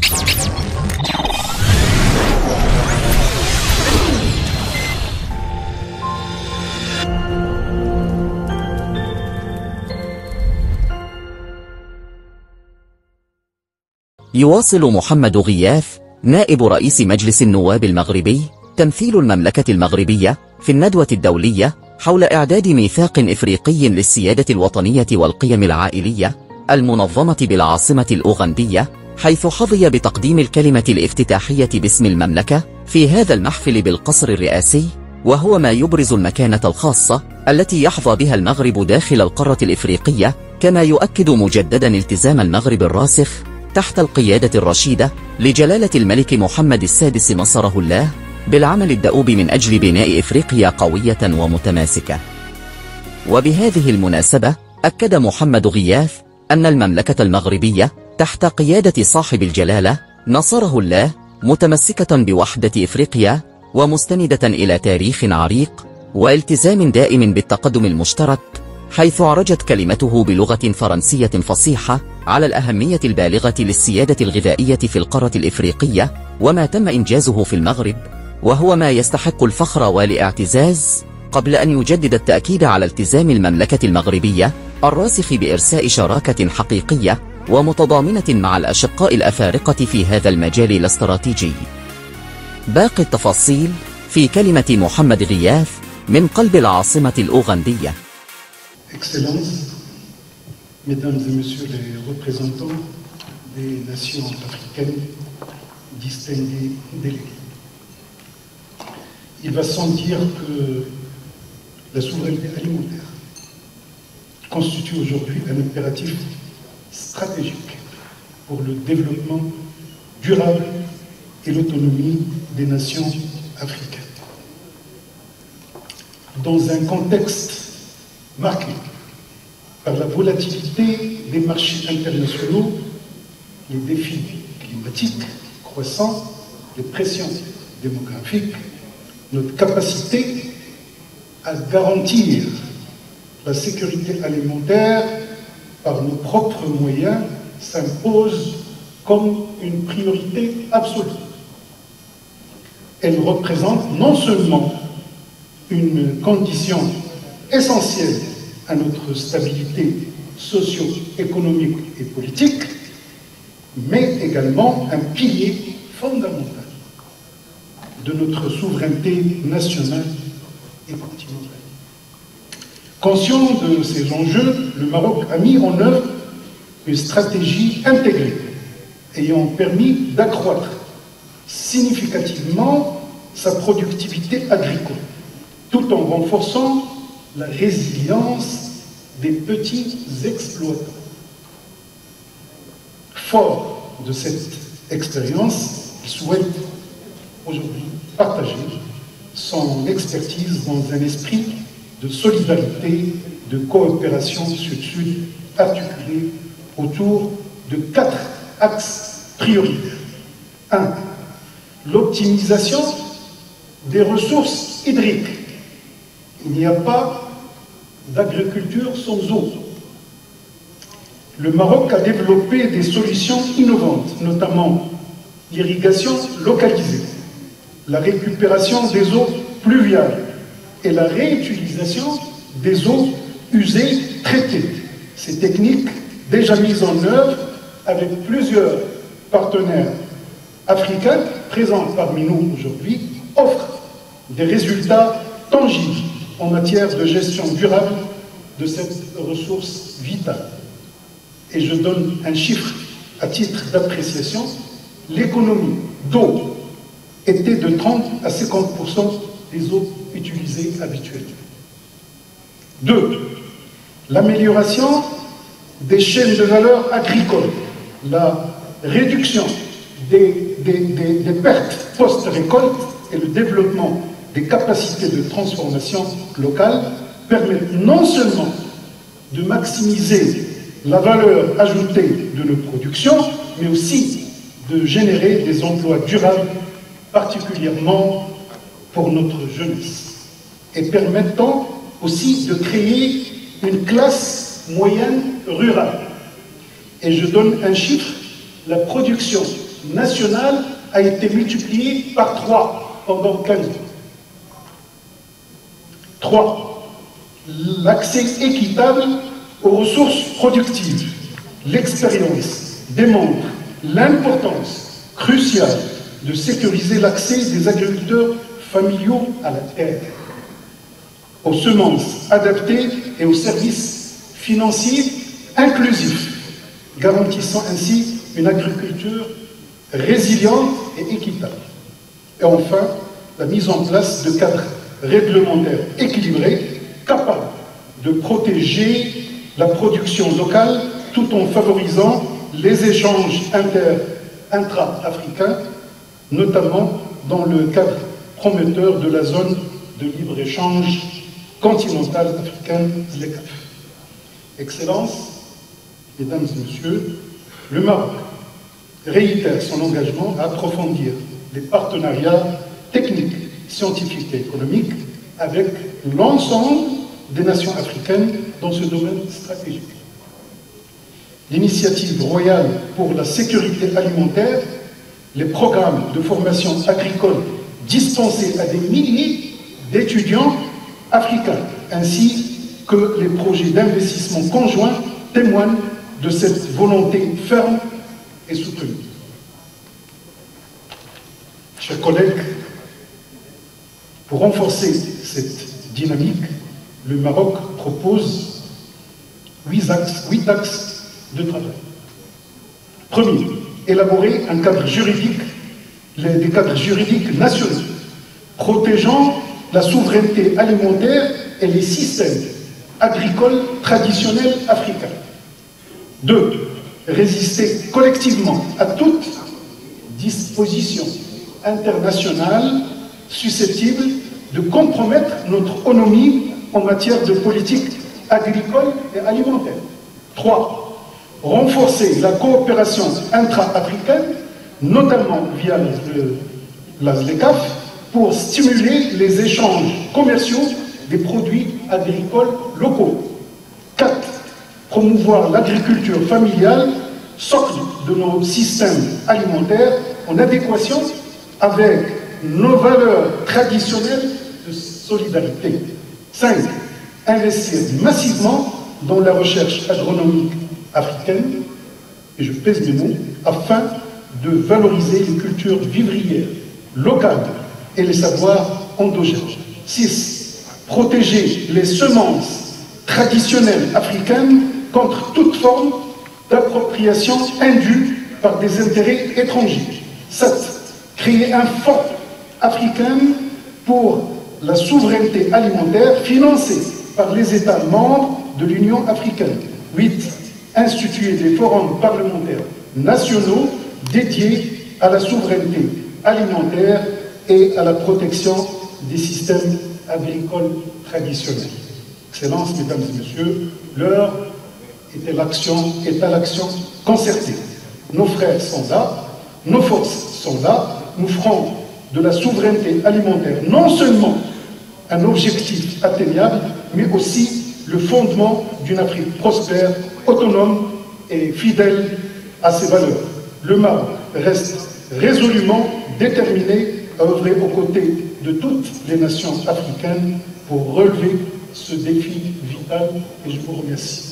يواصل محمد غياث نائب رئيس مجلس النواب المغربي تمثيل المملكة المغربية في الندوة الدولية حول إعداد ميثاق إفريقي للسيادة الوطنية والقيم العائلية المنظمة بالعاصمة الأوغندية، حيث حظي بتقديم الكلمة الافتتاحية باسم المملكة في هذا المحفل بالقصر الرئاسي، وهو ما يبرز المكانة الخاصة التي يحظى بها المغرب داخل القارة الإفريقية، كما يؤكد مجددا التزام المغرب الراسخ تحت القيادة الرشيدة لجلالة الملك محمد السادس نصره الله بالعمل الدؤوب من أجل بناء إفريقيا قوية ومتماسكة. وبهذه المناسبة أكد محمد غياث أن المملكة المغربية تحت قيادة صاحب الجلالة نصره الله متمسكة بوحدة إفريقيا ومستندة إلى تاريخ عريق والتزام دائم بالتقدم المشترك، حيث عرجت كلمته بلغة فرنسية فصيحة على الأهمية البالغة للسيادة الغذائية في القارة الإفريقية وما تم إنجازه في المغرب، وهو ما يستحق الفخر والاعتزاز، قبل أن يجدد التأكيد على التزام المملكة المغربية الراسخ بإرساء شراكة حقيقية ومتضامنة مع الأشقاء الأفارقة في هذا المجال الاستراتيجي. باقي التفاصيل في كلمة محمد غياث من قلب العاصمة الأوغندية. Excellences, Mesdames et Messieurs les représentants des nations africaines, distingués délégués. Il va sans dire que la souveraineté alimentaire constitue aujourd'hui un impératif stratégique pour le développement durable et l'autonomie des nations africaines. Dans un contexte marqué par la volatilité des marchés internationaux, les défis climatiques croissants, les pressions démographiques, notre capacité à garantir la sécurité alimentaire par nos propres moyens s'impose comme une priorité absolue. Elle représente non seulement une condition essentielle à notre stabilité socio-économique et politique, mais également un pilier fondamental de notre souveraineté nationale et continentale. Conscient de ces enjeux, le Maroc a mis en œuvre une stratégie intégrée ayant permis d'accroître significativement sa productivité agricole, tout en renforçant la résilience des petits exploitants. Fort de cette expérience, il souhaite aujourd'hui partager son expertise dans un esprit de solidarité, de coopération sud-sud articulé autour de 4 axes prioritaires. 1. L'optimisation des ressources hydriques. Il n'y a pas d'agriculture sans eau. Le Maroc a développé des solutions innovantes, notamment l'irrigation localisée, la récupération des eaux pluviales et la réutilisation des eaux usées traitées. Ces techniques, déjà mises en œuvre avec plusieurs partenaires africains présents parmi nous aujourd'hui, offrent des résultats tangibles en matière de gestion durable de cette ressource vitale. Et je donne un chiffre à titre d'appréciation. L'économie d'eau était de 30 à 50% des eaux utilisées habituellement. 2. L'amélioration des chaînes de valeur agricoles, la réduction des pertes post-récolte et le développement des capacités de transformation locale permettent non seulement de maximiser la valeur ajoutée de nos productions, mais aussi de générer des emplois durables, particulièrement pour notre jeunesse, et permettant aussi de créer une classe moyenne rurale. Et je donne un chiffre, la production nationale a été multipliée par 3 pendant 15 ans. 3. L'accès équitable aux ressources productives. L'expérience démontre l'importance cruciale de sécuriser l'accès des agriculteurs familiaux à la terre, aux semences adaptées et aux services financiers inclusifs, garantissant ainsi une agriculture résiliente et équitable. Et enfin, la mise en place de cadres réglementaires équilibrés, capables de protéger la production locale tout en favorisant les échanges intra-africains, notamment dans le cadre prometteur de la zone de libre-échange continentale africaine, ZLECAf. Excellences, Mesdames et Messieurs, le Maroc réitère son engagement à approfondir les partenariats techniques, scientifiques et économiques avec l'ensemble des nations africaines dans ce domaine stratégique. L'initiative royale pour la sécurité alimentaire, les programmes de formation agricole dispensés à des milliers d'étudiants africains, ainsi que les projets d'investissement conjoints témoignent de cette volonté ferme et soutenue. Chers collègues, pour renforcer cette dynamique, le Maroc propose 8 axes de travail. Premier, élaborer un cadre juridique, des cadres juridiques nationaux, protégeant la souveraineté alimentaire et les systèmes agricoles traditionnels africains. 2. Résister collectivement à toute disposition internationale susceptible de compromettre notre autonomie en matière de politique agricole et alimentaire. 3. Renforcer la coopération intra-africaine, notamment via la ZLECAf, pour stimuler les échanges commerciaux des produits agricoles locaux. 4. Promouvoir l'agriculture familiale, socle de nos systèmes alimentaires, en adéquation avec nos valeurs traditionnelles de solidarité. 5. Investir massivement dans la recherche agronomique africaine, et je pèse mes mots, afin de valoriser les cultures vivrières locales et les savoirs endogènes. 6. Protéger les semences traditionnelles africaines contre toute forme d'appropriation indue par des intérêts étrangers. 7. Créer un fonds africain pour la souveraineté alimentaire financé par les États membres de l'Union africaine. 8. Instituer des forums parlementaires nationaux dédiés à la souveraineté alimentaire et à la protection des systèmes agricoles traditionnels. Excellences, Mesdames et Messieurs, l'heure est à l'action concertée. Nos frères sont là, nos forces sont là, nous ferons de la souveraineté alimentaire non seulement un objectif atteignable, mais aussi le fondement d'une Afrique prospère, autonome et fidèle à ses valeurs. Le Maroc reste résolument déterminé à œuvrer aux côtés de toutes les nations africaines pour relever ce défi vital, et je vous remercie.